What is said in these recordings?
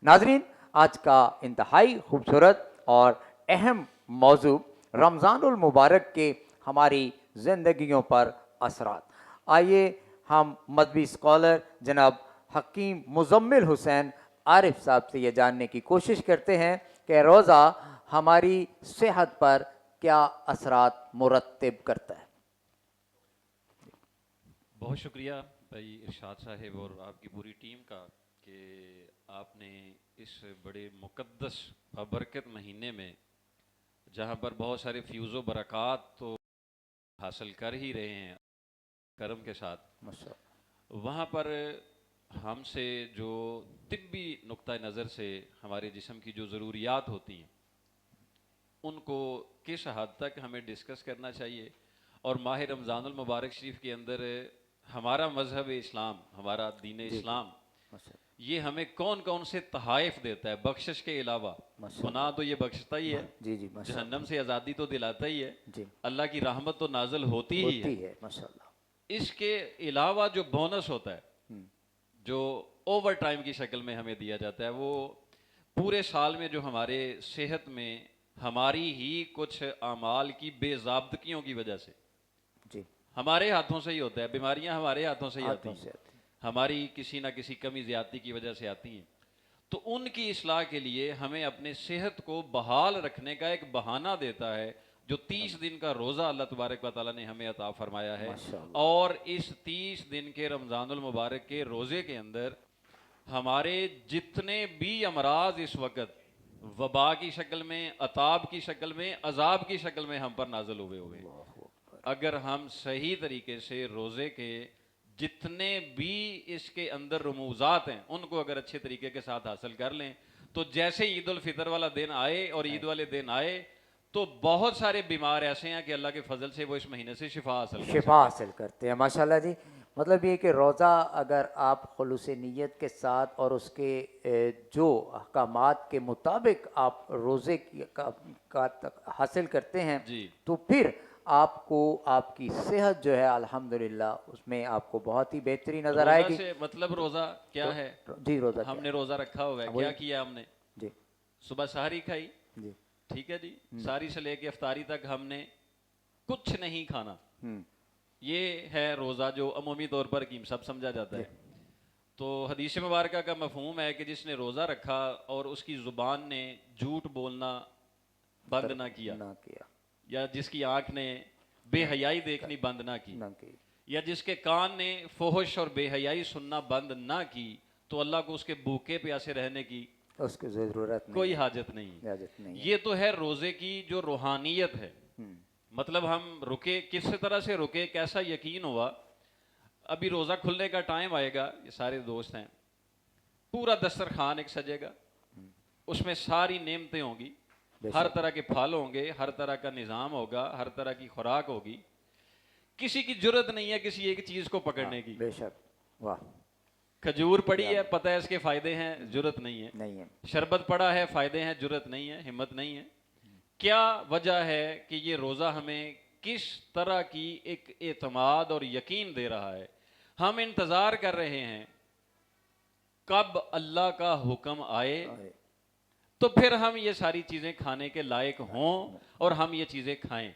नाजरीन, आज का इंतहाई खूबसूरत और अहम मौजू रमज़ानुल मुबारक के हमारी ज़िंदगियों पर असरात। आइए हम मदवी स्कॉलर जनाब हकीम मुज़म्मिल हुसैन आरिफ साहब से ये जानने की कोशिश करते हैं कि रोज़ा हमारी सेहत पर क्या असरात मुरत्तिब करता है। बहुत शुक्रिया भाई इरशाद साहिब और आपकी पूरी टीम का कि आपने इस बड़े मुक़द्दस बरकत महीने में जहाँ पर बहुत सारे फ्यूज़ व बरक़ात तो हासिल कर ही रहे हैं करम के साथ, माशाअल्लाह। वहाँ पर हमसे जो तिब्बी नुक्ता नज़र से हमारे जिस्म की जो ज़रूरियात होती हैं उनको किस हद तक हमें डिस्कस करना चाहिए, और माह रमज़ानुल मुबारक शरीफ के अंदर हमारा मज़हब इस्लाम, हमारा दीन जी जी, इस्लाम, माशाअल्लाह ये हमें कौन कौन से तहाइफ देता है बख्शिश के अलावा। गुनाह तो माशाअल्लाह। ये बख्शता ही है, जी जी, जहन्नम माशाअल्लाह। से आज़ादी तो दिलाता ही है, जी, अल्लाह की रहमत तो नाजल होती ही होती है। है माशाअल्लाह। इसके अलावा जो बोनस होता है, हम्म, जो ओवर टाइम की शक्ल में हमें दिया जाता है, वो पूरे साल में जो हमारे सेहत में हमारी ही कुछ अमाल की बेज़ाब्तगियों की वजह से, जी, हमारे हाथों से ही होता है, बीमारियां हमारे हाथों से ही आती हाथों हैं, से आती है। हमारी किसी ना किसी कमी ज्यादती की वजह से आती हैं। तो उनकी इसलाह के लिए हमें अपने सेहत को बहाल रखने का एक बहाना देता है जो 30 दिन का रोज़ा अल्लाह तबारक व तआला ने हमें अता फरमाया है। माशाअल्लाह। और इस 30 दिन के रमज़ानुल मुबारक के रोज़े के अंदर हमारे जितने भी अमराज इस वक्त वबा की शक्ल में, अताब की शक्ल में, अजाब की शक्ल में हम पर नाजल हुए हुए, अल्लाहु अकबर। अगर हम सही तरीके से रोज़े के जितने भी इसके अंदर रमूजात हैं उनको अगर अच्छे तरीके के साथ हासिल कर लें, तो जैसे ईद उल फितर वाला दिन आए और ईद है, वाले दिन आए तो बहुत सारे बीमार ऐसे हैं कि अल्लाह के फजल से वो इस महीने से शिफा हासिल कर शिफा सकते हैं। हासिल करते हैं माशाल्लाह जी। मतलब ये कि रोज़ा अगर आप खुलूस नीयत के साथ और उसके जो अहकामात के मुताबिक आप रोज़े का तक हासिल करते हैं, जी, तो फिर आपको आपकी सेहत जो है अल्हम्दुलिल्लाह उसमें आपको बहुत ही बेहतरी नज़र रोज़ा आएगी। से मतलब रोज़ा क्या है? जी, रोज़ा क्या हमने है? रोज़ा रखा हुआ है, क्या वही। किया हमने? जी सुबह सहरी खाई, जी। ठीक है जी, सहरी से लेके अफ्तारी तक हमने कुछ नहीं खाना, हम्म, ये है रोज़ा जो अमूमी तौर पर कीम सब समझा जाता जी। है। तो हदीस मुबारक का मफहूम है कि जिसने रोज़ा रखा और उसकी ज़ुबान ने झूठ बोलना बंद ना किया, ना किया। या जिसकी आंख ने बेहयाई देखनी बंद ना की, ना की। या जिसके कान ने फोहश और बेहयाई सुनना बंद ना की, तो अल्लाह को उसके भूखे प्यासे रहने की उसकी ज़रूरत नहीं कोई है, हाजत नहीं। इजाज़त नहीं है। ये तो है रोज़े की जो रूहानियत है। हम्म, मतलब हम रुके किस तरह से रुके, कैसा यकीन हुआ। अभी रोज़ा खुलने का टाइम आएगा, ये सारे दोस्त हैं, पूरा दस्तरखान एक सजेगा, उसमें सारी नेमतें होंगी, हर बेशक। तरह के फल होंगे, हर तरह का निज़ाम होगा, हर तरह की खुराक होगी। किसी की जरूरत नहीं है किसी एक चीज़ को हाँ, पकड़ने की। बेशक। वाह। खजूर पड़ी क्या है, बात। पता है इसके फ़ायदे हैं, जरूरत नहीं है। नहीं है। शरबत पड़ा है, फ़ायदे हैं, जरूरत नहीं है, हिम्मत नहीं है। क्या वजह है कि ये रोज़ा हमें किस तरह की एक एतमाद और यकीन दे रहा है। हम इंतज़ार कर रहे हैं कब अल्लाह का हुक्म आए, आए, तो फिर हम ये सारी चीज़ें खाने के लायक हों लायक हों। और हम ये चीज़ें खाएं।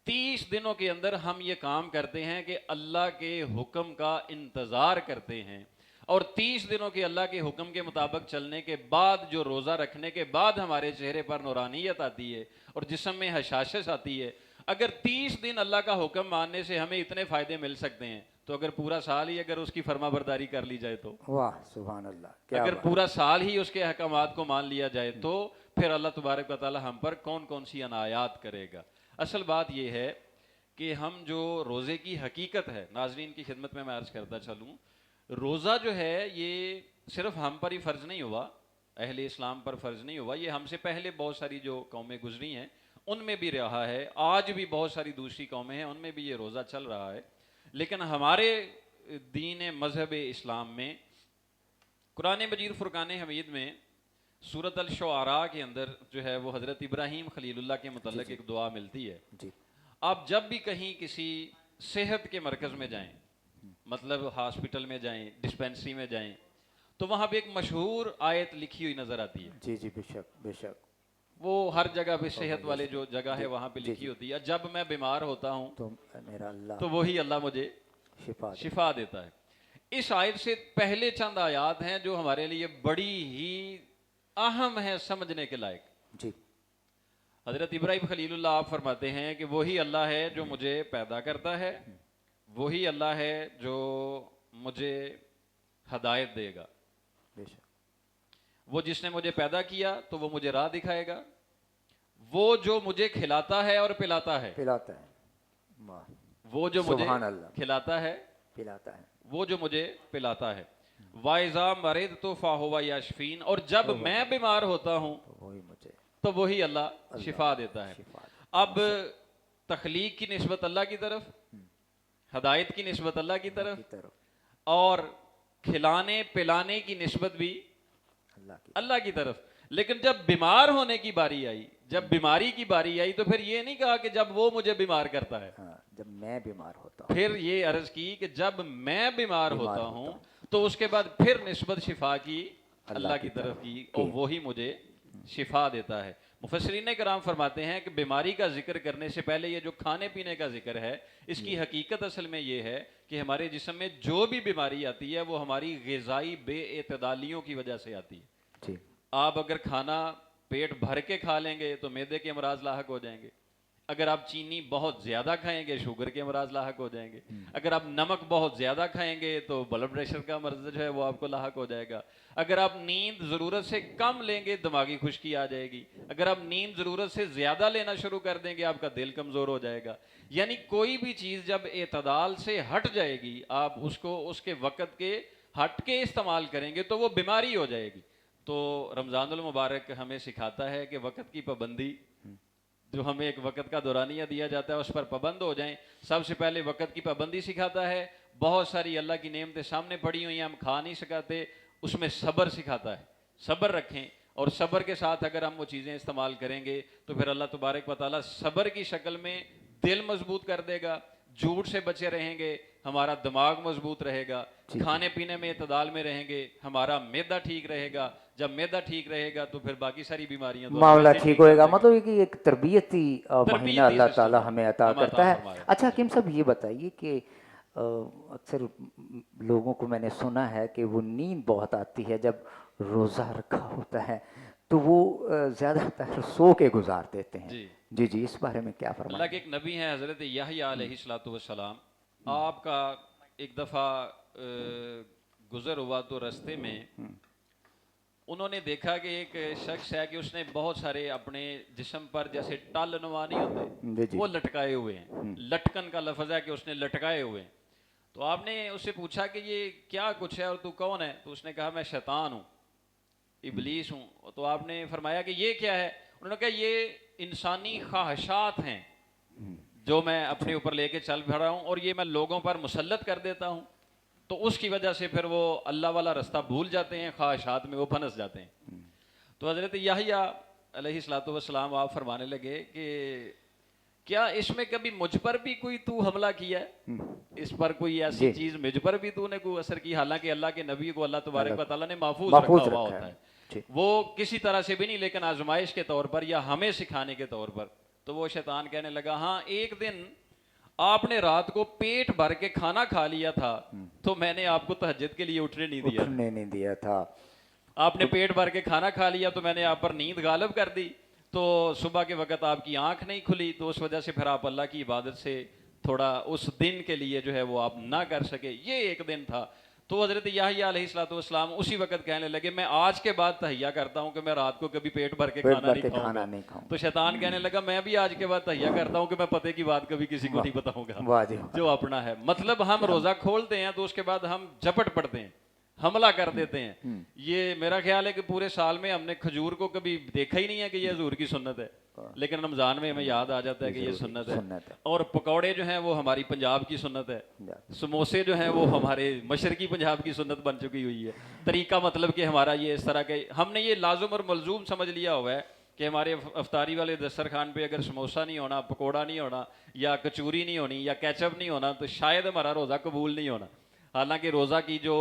30 दिनों के अंदर हम ये काम करते हैं कि अल्लाह के हुक्म का इंतज़ार करते हैं, और 30 दिनों के अल्लाह के हुक्म के मुताबिक चलने के बाद, जो रोज़ा रखने के बाद हमारे चेहरे पर नूरानियत आती है और जिस्म में हशाशस आती है। अगर 30 दिन अल्लाह का हुक्म मानने से हमें इतने फ़ायदे मिल सकते हैं, तो अगर पूरा साल ही अगर उसकी फर्माबरदारी कर ली जाए, तो वाह सुभान अल्लाह, क्या अगर बात। पूरा साल ही उसके अहकामात को मान लिया जाए, तो फिर अल्लाह तबारक व तआला हम पर कौन कौन सी अनायात करेगा। असल बात यह है कि हम जो रोज़े की हकीकत है, नाजरीन की खिदमत में मैं अर्ज़ करता चलूँ, रोज़ा जो है ये सिर्फ हम पर ही फ़र्ज़ नहीं हुआ, अहले इस्लाम पर फ़र्ज़ नहीं हुआ, ये हमसे पहले बहुत सारी जो कौमें गुजरी हैं उनमें भी रहा है, आज भी बहुत सारी दूसरी कौमें हैं उनमें भी ये रोज़ा चल रहा है। लेकिन हमारे दीन मज़हब इस्लाम में कुरान मजीद फ़ुरक़ान हमीद में सूरत अल शुआरा के अंदर जो है वो हज़रत इब्राहीम खलीलुल्लाह के जी मुतल्लिक़ जी एक दुआ मिलती है। जी। आप जब भी कहीं किसी सेहत के मरकज़ में जाएं, मतलब हॉस्पिटल में जाएं, डिस्पेंसरी में जाएं, तो वहां पे एक मशहूर आयत लिखी हुई नजर आती है। जी जी, बेशक बेशक। वो हर जगह पे सेहत वाले जो जगह है वहां पे जी, लिखी होती है, जब मैं बीमार होता हूँ तो मेरा अल्लाह तो वही अल्लाह मुझे शिफा दे। शिफा देता है। इस आयत से पहले चंद आयात हैं जो हमारे लिए बड़ी ही अहम है, समझने के लायक। जी हजरत इब्राहिम खलीलुल्लाह आप फरमाते हैं कि वही अल्लाह है जो मुझे पैदा करता है, वही अल्लाह है जो मुझे हदायत देगा। बेशक। वो जिसने मुझे पैदा किया तो वो मुझे राह दिखाएगा, वो जो मुझे खिलाता है और पिलाता है, पिलाता है, वाह, वो जो मुझे सुभान अल्लाह, खिलाता है, पिलाता है, वो जो मुझे पिलाता है। वाइजा मरिद तो फाहुवा याशफीन, और जब मैं बीमार होता हूं तो वही मुझे तो वही अल्लाह शिफा देता है। शिफा दे। अब तखलीक की निस्बत अल्लाह की तरफ, हदायत की निस्बत अल्लाह की की तरफ, तरफ और खिलाने पिलाने की निस्बत भी अल्लाह की, अल्लाह की तरफ। लेकिन जब बीमार होने की बारी आई, जब बीमारी की बारी आई, तो फिर ये नहीं कहा कि जब वो मुझे बीमार करता है, हाँ, जब मैं बीमार होता हूँ, फिर ये अर्ज की कि जब मैं बीमार होता हूं तो उसके बाद फिर निस्बत शिफा की अल्लाह की तरफ की, और वही मुझे शिफा देता है। मुफस्सिरीन कराम फरमाते हैं कि बीमारी का जिक्र करने से पहले ये जो खाने पीने का जिक्र है, इसकी हकीकत असल में ये है कि हमारे जिस्म में जो भी बीमारी आती है वो हमारी ग़िज़ाई बेएतदालियों की वजह से आती है। जी आप अगर खाना पेट भर के खा लेंगे तो मैदे के अमराज लाहक हो जाएंगे, अगर आप चीनी बहुत ज़्यादा खाएंगे शुगर के अमराज लाहक हो जाएंगे, अगर आप नमक बहुत ज़्यादा खाएंगे तो ब्लड प्रेशर का मर्ज जो है वो आपको लाहक हो जाएगा, अगर आप नींद ज़रूरत से कम लेंगे दिमागी खुश्की आ जाएगी, अगर आप नींद ज़रूरत से ज़्यादा लेना शुरू कर देंगे आपका दिल कमज़ोर हो जाएगा। यानी कोई भी चीज़ जब एतदाल से हट जाएगी, आप उसको उसके वक़्त के हट के इस्तेमाल करेंगे तो वो बीमारी हो जाएगी। तो रमज़ानुल मुबारक हमें सिखाता है कि वक़्त की पाबंदी, जो हमें एक वक़्त का दौरानिया दिया जाता है उस पर पाबंद हो जाएं। सबसे पहले वक़्त की पाबंदी सिखाता है। बहुत सारी अल्लाह की नेमतें सामने पड़ी हुई हैं, हम खा नहीं सकाते, उसमें सब्र सिखाता है, सब्र रखें, और सब्र के साथ अगर हम वो चीज़ें इस्तेमाल करेंगे तो फिर अल्लाह तबारक व तआला सब्र की शक्ल में दिल मजबूत कर देगा, झूठ से बचे रहेंगे, हमारा दिमाग मजबूत रहेगा, खाने पीने में इतदाल में रहेंगे, हमारा मैदा ठीक रहेगा। जब मैदा ठीक रहेगा तो फिर बाकी सारी बीमारियां मामला ठीक होएगा। मतलब ये कि एक तरबियती महीना तरबियती अल्लाह सिस्टम ताला हमें अता हम करता अता है। फरमाया। अच्छा हकीम साहब, ये बताइए कि अक्सर लोगों को मैंने सुना है कि वो नींद बहुत आती है जब रोज़ा रखा होता है, तो वो ज़्यादातर सो के गुजार देते हैं। जी जी जी, इस बारे में क्या अल्लाह फरमाएं? के एक नबी हैं हज़रत यहया अलैहिस्सलातु वस्सलाम, आपका एक दफ़ा गुज़र हुआ तो रास्ते में उन्होंने देखा कि एक शख्स है कि उसने बहुत सारे अपने जिस्म पर जैसे टल नुमा नहीं जी होते जी, वो लटकाए हुए हैं, लटकन का लफ्ज़ है कि उसने लटकाए हुए हैं। तो आपने उससे पूछा कि ये क्या कुछ है और तू कौन है? तो उसने कहा मैं शैतान हूँ, इबलीस हूँ। तो आपने फरमाया कि ये क्या है? उन्होंने कहा ये इंसानी ख्वाहिशात हैं जो मैं अपने ऊपर लेके चल रहा हूँ और ये मैं लोगों पर मुसल्लत कर देता हूँ, तो उसकी वजह से फिर वो अल्लाह वाला रास्ता भूल जाते हैं, ख्वाहिशात में वो फंस जाते हैं। तो हज़रत याहिया अलैहिस्सलातु वस्सलाम आप फरमाने लगे कि क्या इसमें कभी मुझ पर भी कोई तू हमला किया है, इस पर कोई ऐसी चीज़ मुझ पर भी तूने कोई असर की? हालांकि अल्लाह के नबी को अल्लाह तबारक व तआला ने महफूज रखा हुआ होता है, वो किसी तरह से भी नहीं, लेकिन आजमाइश के तौर पर या हमें सिखाने के तौर पर। तो वो शैतान कहने लगा, हाँ एक दिन आपने रात को पेट भर के खाना खा लिया था तो मैंने आपको तहज्जुद के लिए उठने नहीं दिया था। आपने पेट भर के खाना खा लिया तो मैंने आप पर नींद गालिब कर दी, तो सुबह के वक्त आपकी आंख नहीं खुली, तो उस वजह से फिर आप अल्लाह की इबादत से थोड़ा उस दिन के लिए जो है वो आप ना कर सके। ये एक दिन था। तो हज़रत याहिया अलैहिस्सलातु वस्सलाम उसी वक्त कहने लगे मैं आज के बाद तहिया करता हूँ कि मैं रात को कभी पेट भर के खाना नहीं खाऊंगा। तो शैतान कहने लगा मैं भी आज के बाद तहिया करता हूँ कि मैं पते की बात कभी किसी को नहीं बताऊंगा जो अपना है। मतलब हम रोज़ा खोलते हैं तो उसके बाद हम झपट पड़ते हैं, हमला कर देते हैं। ये मेरा ख्याल है कि पूरे साल में हमने खजूर को कभी देखा ही नहीं है कि ये हजूर की सुन्नत है, लेकिन रमज़ान में हमें याद आ जाता है कि ये सुन्नत है। और पकौड़े जो हैं वो हमारी पंजाब की सुन्नत है, समोसे जो हैं वो हमारे मशरकी पंजाब की सुन्नत बन चुकी हुई है। तरीका मतलब कि हमारा ये इस तरह के हमने ये लाजुम और मलजूम समझ लिया हुआ है कि हमारे अफ्तारी वाले दस्तरखान पे अगर समोसा नहीं होना, पकौड़ा नहीं होना, या कचूरी नहीं होनी, या केचप नहीं होना तो शायद हमारा रोज़ा कबूल नहीं होना। हालांकि रोज़ा की जो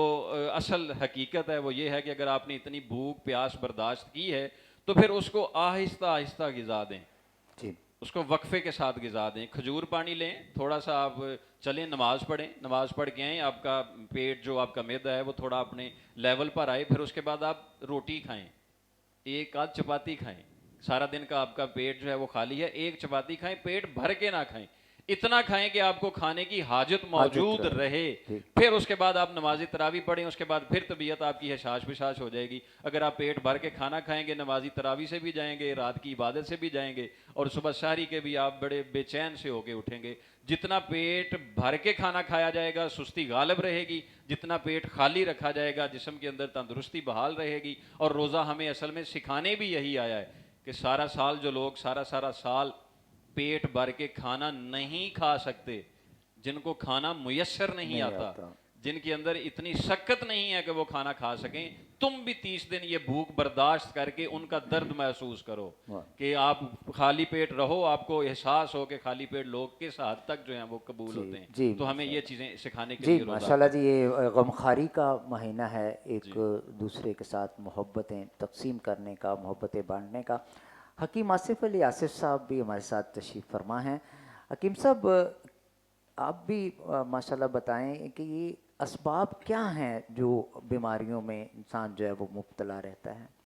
असल हकीकत है वो ये है कि अगर आपने इतनी भूख प्यास बर्दाश्त की है तो फिर उसको आहिस्ता आहिस्ता गिज़ा दें, जी उसको वक्फे के साथ गिजा दें। खजूर पानी लें, थोड़ा सा आप चलें, नमाज पढ़ें, नमाज पढ़ के आएँ, आपका पेट जो आपका मैदा है वो थोड़ा अपने लेवल पर आए, फिर उसके बाद आप रोटी खाएं, एक आध चपाती खाएं। सारा दिन का आपका पेट जो है वो खाली है, एक चपाती खाएं, पेट भर के ना खाएं, इतना खाएं कि आपको खाने की हाजत हाजिर मौजूद रहे। रहे। जी फिर उसके बाद आप नमाजी तरावी पढ़ें, उसके बाद फिर तबीयत आपकी हशाश बिशाश हो जाएगी। अगर आप पेट भर के खाना खाएंगे, नमाजी तरावी से भी जाएंगे, रात की इबादत से भी जाएंगे, और सुबह शहरी के भी आप बड़े बेचैन से होके उठेंगे। जितना पेट भर के खाना खाया जाएगा सुस्ती गालिब रहेगी, जितना पेट खाली रखा जाएगा जिस्म के अंदर तंदुरुस्ती बहाल रहेगी। और रोज़ा हमें असल में सिखाने भी यही आया है कि सारा साल जो लोग सारा सारा साल पेट भर के खाना नहीं खा सकते, जिनको खाना मुयस्सर नहीं नहीं आता, आता। जिनके अंदर इतनी शक्कत नहीं है कि वो खाना खा सकें, तुम भी 30 दिन ये भूख बर्दाश्त करके उनका दर्द महसूस करो वाह। कि आप खाली पेट रहो, आपको एहसास हो कि खाली पेट लोग किस हद तक जो हैं वो कबूल जी होते हैं। जी तो हमें ये माशाल्लाह। चीज़ें सिखाने के जी लिए रोज़ा माशाल्लाह आता जी, है। ये गमखारी का महीना है, एक जी दूसरे के साथ मोहब्बतें तकसीम करने का, मोहब्बतें बांटने का। हकीम आसिफ अली आसिफ साहब भी हमारे साथ तशरीफ़ फरमा हैं। हकीम साहब, आप भी माशाल्लाह बताएं कि ये असबाब क्या हैं जो बीमारियों में इंसान जो है वो मुब्तला रहता है।